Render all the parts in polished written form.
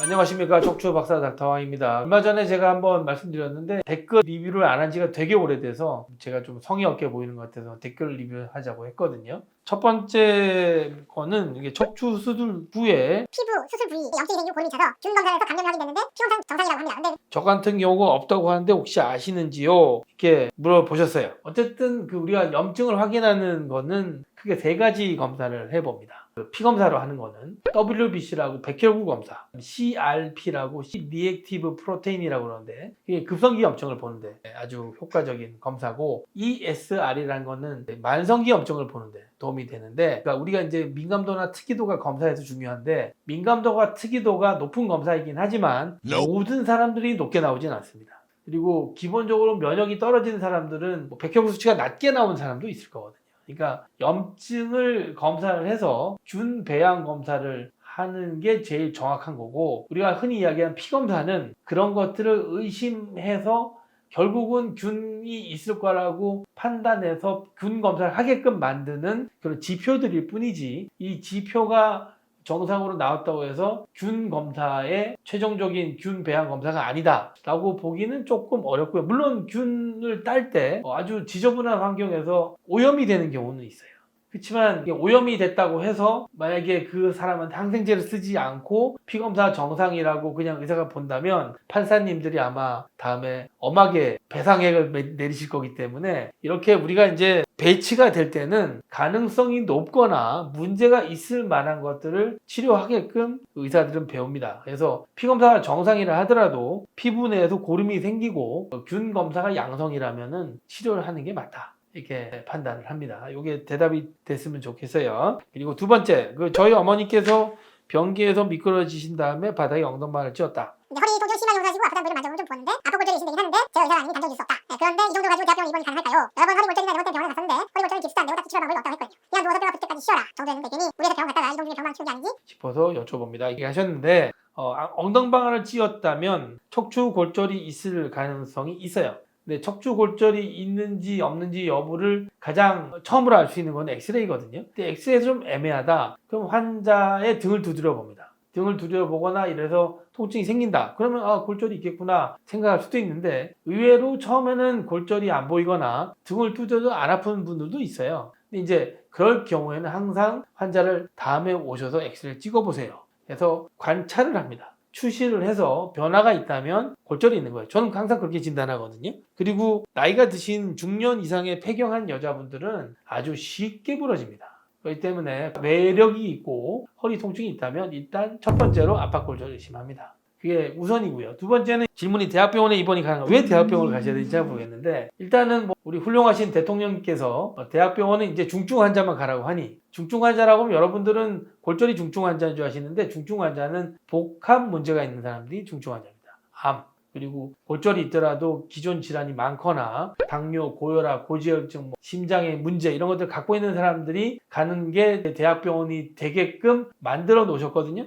안녕하십니까, 척추 박사 닥터왕입니다. 얼마 전에 제가 한번 말씀드렸는데 댓글 리뷰를 안 한 지가 되게 오래돼서 제가 좀 성의 없게 보이는 것 같아서 댓글 리뷰하자고 했거든요. 첫 번째 거는 이게 척추 수술 후에 피부, 수술 부위, 염증이 생기고 고름이 차서 균 검사에서 감염이 확인됐는데 피검사는 정상이라고 합니다. 근데 저 같은 경우가 없다고 하는데 혹시 아시는지요? 이렇게 물어보셨어요. 어쨌든 우리가 염증을 확인하는 거는 크게 세 가지 검사를 해봅니다. 피 검사로 하는 거는 WBC라고 백혈구 검사, CRP라고 리액티브 프로테인이라고 그러는데 이게 급성기 염증을 보는데 아주 효과적인 검사고, ESR이라는 거는 만성기 염증을 보는데 도움이 되는데, 그러니까 우리가 이제 민감도나 특이도가 검사에서 중요한데 민감도가 특이도가 높은 검사이긴 하지만 모든 사람들이 높게 나오진 않습니다. 그리고 기본적으로 면역이 떨어지는 사람들은 백혈구 수치가 낮게 나온 사람도 있을 거거든요. 그러니까 염증을 검사를 해서 균 배양 검사를 하는 게 제일 정확한 거고, 우리가 흔히 이야기하는 피 검사는 그런 것들을 의심해서 결국은 균이 있을 거라고 판단해서 균 검사를 하게끔 만드는 그런 지표들일 뿐이지, 이 지표가 정상으로 나왔다고 해서 균 검사의 최종적인 균 배양 검사가 아니다 라고 보기는 조금 어렵고요. 물론 균을 딸 때 아주 지저분한 환경에서 오염이 되는 경우는 있어요. 그렇지만 오염이 됐다고 해서 만약에 그 사람은 항생제를 쓰지 않고 피검사 정상이라고 그냥 의사가 본다면 판사님들이 아마 다음에 엄하게 배상액을 내리실 거기 때문에, 이렇게 우리가 이제 배치가 될 때는 가능성이 높거나 문제가 있을 만한 것들을 치료하게끔 의사들은 배웁니다. 그래서 피검사가 정상이라 하더라도 피부 내에서 고름이 생기고 균 검사가 양성이라면은 치료를 하는 게 맞다, 이렇게 판단을 합니다. 이게 대답이 됐으면 좋겠어요. 그리고 두 번째, 저희 어머니께서 변기에서 미끄러지신 다음에 바닥에 엉덩방아를 찧었다. 허리 통증 심한 용사시고 아프다는 분을 만져보면 좀 보는데 아파 골절이 의심되긴 하는데 제가 의사가 아니니 단정질 수 없다. 그런데 이 정도 가지고 대학병원 입원이 가능할까요? 여러 번 허리 골절이나 이런 것 때문에 병원에 갔었는데 허리 골절은 깁스도 안 되고 딱히 치료 방법이 없다고 했거든요. 그냥 누워서 뼈가 붙을 때까지 쉬어라 정도였는데 괜히 우리가 병원 갔다가 이동 중에 병만 키운 게 아닌지 싶어서 여쭤봅니다. 이렇게 하셨는데 엉덩방아를 찧었다면 척추 골절이 있을 가능성이 있어요. 근데 척추 골절이 있는지 없는지 여부를 가장 처음으로 알 수 있는 건 엑스레이거든요. 근데 엑스레이가 좀 애매하다. 그럼 환자의 등을 두드려 봅니다. 등을 두드려 보거나 이래서 통증이 생긴다. 그러면 골절이 있겠구나 생각할 수도 있는데, 의외로 처음에는 골절이 안 보이거나 등을 두드려도 안 아픈 분들도 있어요. 근데 이제 그럴 경우에는 항상 환자를 다음에 오셔서 엑스레이를 찍어보세요. 그래서 관찰을 합니다. 추시를 해서 변화가 있다면 골절이 있는 거예요. 저는 항상 그렇게 진단하거든요. 그리고 나이가 드신 중년 이상의 폐경한 여자분들은 아주 쉽게 부러집니다. 그렇기 때문에 외력이 있고 허리 통증이 있다면 일단 첫 번째로 압박골절 의심합니다. 그게 우선이고요. 두 번째는 질문이 대학병원에 입원이 가능한가? 왜 대학병원을 가셔야 되는지 잘 모르겠는데, 일단은 우리 훌륭하신 대통령께서 대학병원은 이제 중증 환자만 가라고 하니, 중증 환자라고 하면 여러분들은 골절이 중증 환자인 줄 아시는데 중증 환자는 복합 문제가 있는 사람들이 중증 환자입니다. 암, 그리고 골절이 있더라도 기존 질환이 많거나 당뇨, 고혈압, 고지혈증, 심장의 문제 이런 것들 갖고 있는 사람들이 가는 게 대학병원이 되게끔 만들어 놓으셨거든요.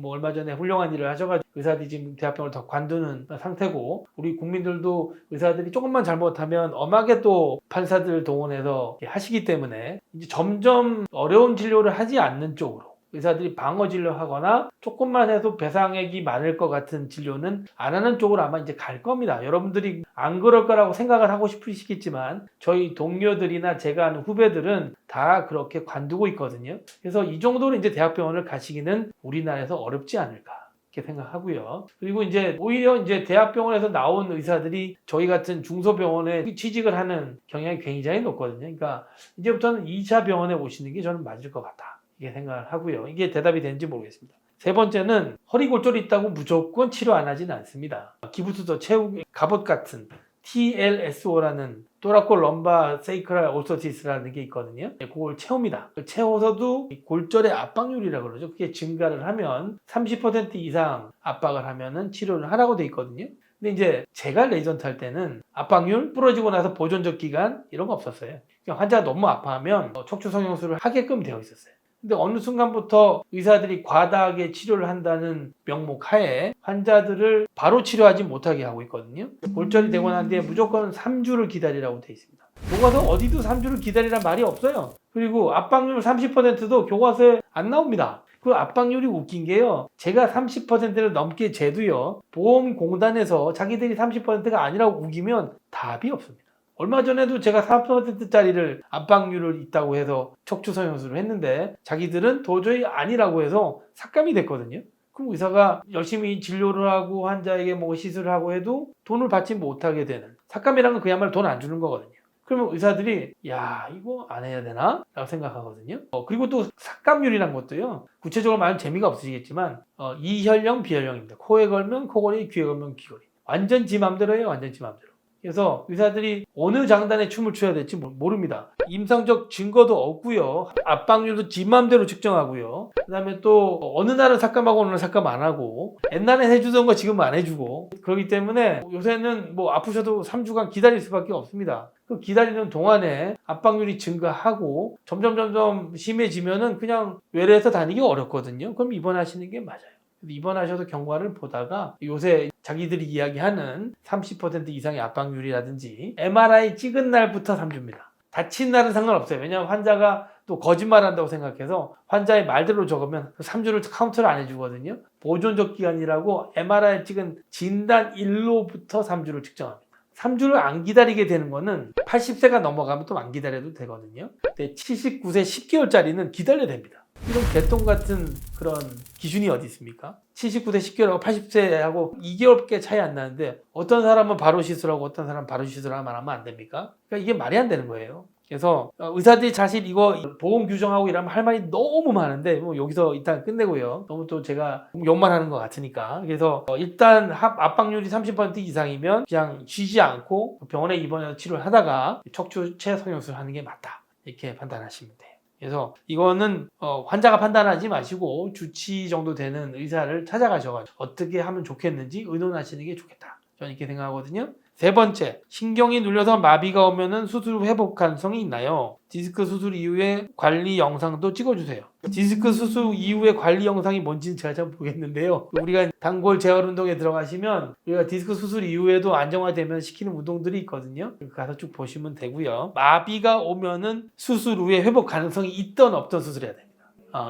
얼마 전에 훌륭한 일을 하셔가지고 의사들이 지금 대학병원을 더 관두는 상태고, 우리 국민들도 의사들이 조금만 잘못하면 엄하게 또 판사들 동원해서 하시기 때문에 이제 점점 어려운 진료를 하지 않는 쪽으로 의사들이 방어 진료하거나 조금만 해도 배상액이 많을 것 같은 진료는 안 하는 쪽으로 아마 이제 갈 겁니다. 여러분들이 안 그럴 거라고 생각을 하고 싶으시겠지만 저희 동료들이나 제가 아는 후배들은 다 그렇게 관두고 있거든요. 그래서 이 정도로 이제 대학병원을 가시기는 우리나라에서 어렵지 않을까, 이렇게 생각하고요. 그리고 이제 오히려 이제 대학병원에서 나온 의사들이 저희 같은 중소병원에 취직을 하는 경향이 굉장히 높거든요. 그러니까 이제부터는 2차 병원에 오시는 게 저는 맞을 것 같다, 이렇게 생각을 하고요. 이게 대답이 되는지 모르겠습니다. 세 번째는 허리 골절이 있다고 무조건 치료 안 하지는 않습니다. 기부스도 채우기, 갑옷 같은 TLSO라는 토라코 럼바 세이크랄 오스토시스라는 게 있거든요. 그걸 채웁니다. 채워서도 골절의 압박률이라고 그러죠. 그게 증가를 하면 30% 이상 압박을 하면은 치료를 하라고 돼 있거든요. 근데 이제 제가 레이전트 할 때는 압박률, 부러지고 나서 보존적 기간 이런 거 없었어요. 그냥 환자가 너무 아파하면 척추 성형수를 하게끔 되어 있었어요. 근데 어느 순간부터 의사들이 과다하게 치료를 한다는 명목 하에 환자들을 바로 치료하지 못하게 하고 있거든요. 골절이 되고 난 뒤에 무조건 3주를 기다리라고 되어 있습니다. 교과서 어디도 3주를 기다리란 말이 없어요. 그리고 압박률 30%도 교과서에 안 나옵니다. 그 압박률이 웃긴 게요. 제가 30%를 넘게 재도요. 보험공단에서 자기들이 30%가 아니라고 우기면 답이 없습니다. 얼마 전에도 제가 4%짜리를 압박률을 있다고 해서 척추성형술을 했는데 자기들은 도저히 아니라고 해서 삭감이 됐거든요. 그럼 의사가 열심히 진료를 하고 환자에게 뭐 시술을 하고 해도 돈을 받지 못하게 되는, 삭감이라는 건 그야말로 돈 안 주는 거거든요. 그러면 의사들이 야 이거 안 해야 되나? 라고 생각하거든요. 그리고 또 삭감률이란 것도요. 구체적으로 말하면 재미가 없으시겠지만 이혈령 비혈령입니다. 코에 걸면 코걸이, 귀에 걸면 귀걸이. 완전 지 맘대로 해요. 완전 지 맘대로. 그래서 의사들이 어느 장단에 춤을 춰야 될지 모릅니다. 임상적 증거도 없고요. 압박률도 지 맘대로 측정하고요. 그 다음에 또 어느 날은 삭감하고 어느 날 삭감 안 하고, 옛날에 해주던 거 지금 안 해주고, 그렇기 때문에 요새는 뭐 아프셔도 3주간 기다릴 수밖에 없습니다. 그 기다리는 동안에 압박률이 증가하고 점점 심해지면은 그냥 외래에서 다니기 어렵거든요. 그럼 입원하시는 게 맞아요. 입원하셔서 경과를 보다가 요새 자기들이 이야기하는 30% 이상의 압박률이라든지 MRI 찍은 날부터 3주입니다. 다친 날은 상관없어요. 왜냐하면 환자가 또 거짓말한다고 생각해서 환자의 말대로 적으면 3주를 카운트를 안 해주거든요. 보존적 기간이라고 MRI 찍은 진단일로부터 3주를 측정합니다. 3주를 안 기다리게 되는 거는 80세가 넘어가면 또 안 기다려도 되거든요. 근데 79세 10개월짜리는 기다려야 됩니다. 이런 개똥 같은 그런 기준이 어디 있습니까? 79세 10개월하고 80세하고 2개월밖에 차이 안 나는데 어떤 사람은 바로 시술하고 어떤 사람은 바로 시술하면 하면 안 됩니까? 그러니까 이게 말이 안 되는 거예요. 그래서 의사들이 사실 이거 보험 규정하고 이러면 할 말이 너무 많은데 뭐 여기서 일단 끝내고요. 너무 또 제가 욕만 하는 것 같으니까. 그래서 일단 압박률이 30% 이상이면 그냥 쉬지 않고 병원에 입원해서 치료를 하다가 척추체 성형술을 하는 게 맞다. 이렇게 판단하시면 돼요. 그래서 이거는 환자가 판단하지 마시고 주치 정도 되는 의사를 찾아가셔가지고 어떻게 하면 좋겠는지 의논하시는 게 좋겠다. 저는 이렇게 생각하거든요. 세 번째, 신경이 눌려서 마비가 오면은 수술 회복 가능성이 있나요? 디스크 수술 이후에 관리 영상도 찍어주세요. 디스크 수술 이후에 관리 영상이 뭔지는 제가 잘 모르겠는데요. 우리가 단골 재활 운동에 들어가시면 우리가 디스크 수술 이후에도 안정화되면 시키는 운동들이 있거든요. 가서 쭉 보시면 되고요. 마비가 오면은 수술 후에 회복 가능성이 있던 없던 수술해야 됩니다.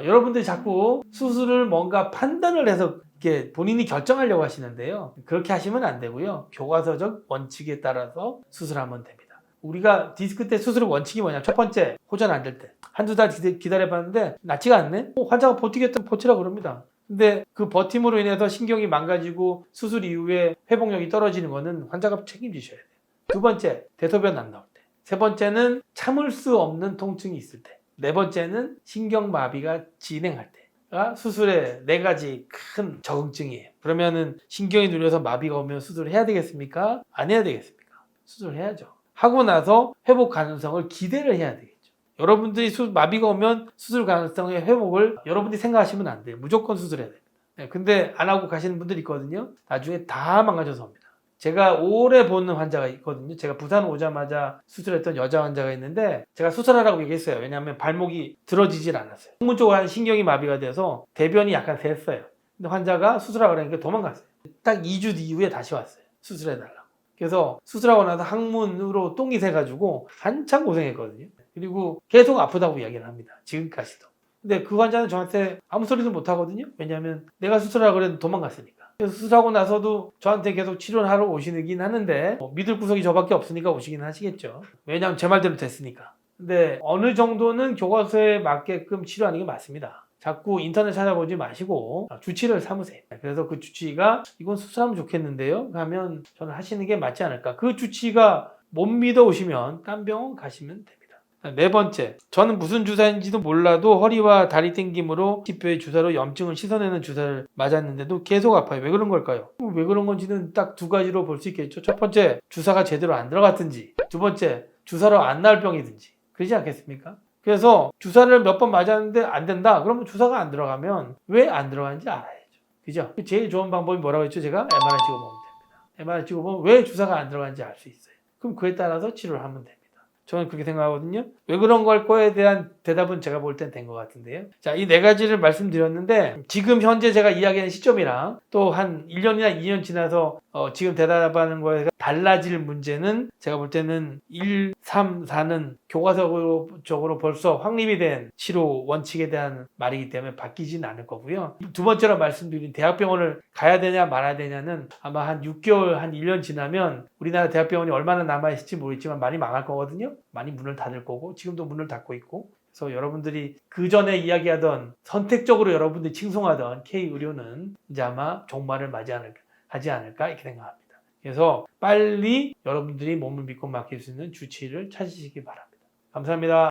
여러분들이 자꾸 수술을 뭔가 판단을 해서 이렇게 본인이 결정하려고 하시는데요. 그렇게 하시면 안 되고요. 교과서적 원칙에 따라서 수술하면 됩니다. 우리가 디스크 때 수술의 원칙이 뭐냐? 첫 번째, 호전 안 될 때. 한두 달 기다려봤는데 낫지가 않네? 환자가 버티겠다면 버티라 그럽니다. 근데 그 버팀으로 인해서 신경이 망가지고 수술 이후에 회복력이 떨어지는 거는 환자가 책임지셔야 돼요. 두 번째, 대소변 안 나올 때. 세 번째는 참을 수 없는 통증이 있을 때. 네 번째는 신경마비가 진행할 때. 수술의 네 가지 큰 적응증이에요. 그러면은 신경이 눌려서 마비가 오면 수술을 해야 되겠습니까? 안 해야 되겠습니까? 수술을 해야죠. 하고 나서 회복 가능성을 기대를 해야 되겠죠. 여러분들이 마비가 오면 수술 가능성의 회복을 여러분들이 생각하시면 안 돼요. 무조건 수술해야 됩니다. 근데 안 하고 가시는 분들이 있거든요. 나중에 다 망가져서 옵니다. 제가 오래 보는 환자가 있거든요. 제가 부산 오자마자 수술했던 여자 환자가 있는데 제가 수술하라고 얘기했어요. 왜냐하면 발목이 들어지질 않았어요. 항문 쪽으로 한 신경이 마비가 돼서 대변이 약간 샜어요. 근데 환자가 수술하라고 그러니까 도망갔어요. 딱 2주 이후에 다시 왔어요. 수술해달라고. 그래서 수술하고 나서 항문으로 똥이 새가지고 한참 고생했거든요. 그리고 계속 아프다고 이야기를 합니다. 지금까지도. 근데 그 환자는 저한테 아무 소리도 못 하거든요. 왜냐하면 내가 수술하라고 그랬는데 도망갔으니까. 그래서 수술하고 나서도 저한테 계속 치료를 하러 오시긴 하는데 믿을 구석이 저밖에 없으니까 오시긴 하시겠죠. 왜냐하면 제 말대로 됐으니까. 근데 어느 정도는 교과서에 맞게끔 치료하는 게 맞습니다. 자꾸 인터넷 찾아보지 마시고 주치를 삼으세요. 그래서 그 주치의가 이건 수술하면 좋겠는데요 하면 저는 하시는 게 맞지 않을까. 그 주치의가 못 믿어 오시면 딴 병원 가시면 됩니다. 네 번째, 저는 무슨 주사인지도 몰라도 허리와 다리 땡김으로 지표의 주사로 염증을 씻어내는 주사를 맞았는데도 계속 아파요. 왜 그런 걸까요? 왜 그런 건지는 딱 두 가지로 볼 수 있겠죠. 첫 번째, 주사가 제대로 안 들어갔든지, 두 번째, 주사로 안 나을 병이든지. 그러지 않겠습니까? 그래서 주사를 몇 번 맞았는데 안 된다. 그러면 주사가 안 들어가면 왜 안 들어가는지 알아야죠. 그죠? 제일 좋은 방법이 뭐라고 했죠? 제가 MRI 찍어보면 됩니다. MRI 찍어보면 왜 주사가 안 들어가는지 알 수 있어요. 그럼 그에 따라서 치료를 하면 됩니다. 저는 그렇게 생각하거든요. 왜 그런 걸 거에 대한 대답은 제가 볼 땐 된 것 같은데요. 자, 이 네 가지를 말씀드렸는데 지금 현재 제가 이야기하는 시점이랑 또 한 1년이나 2년 지나서 지금 대답하는 거에 달라질 문제는 제가 볼 때는 1, 3, 4는 교과서적으로 벌써 확립이 된 치료 원칙에 대한 말이기 때문에 바뀌지는 않을 거고요. 두 번째로 말씀드린 대학병원을 가야 되냐 말아야 되냐는 아마 한 6개월, 한 1년 지나면 우리나라 대학병원이 얼마나 남아있을지 모르겠지만 많이 망할 거거든요. 많이 문을 닫을 거고 지금도 문을 닫고 있고. 그래서 여러분들이 그 전에 이야기하던 선택적으로 여러분들이 칭송하던 K의료는 이제 아마 종말을 하지 않을까 이렇게 생각합니다. 그래서 빨리 여러분들이 몸을 믿고 맡길 수 있는 주치의를 찾으시기 바랍니다. 감사합니다.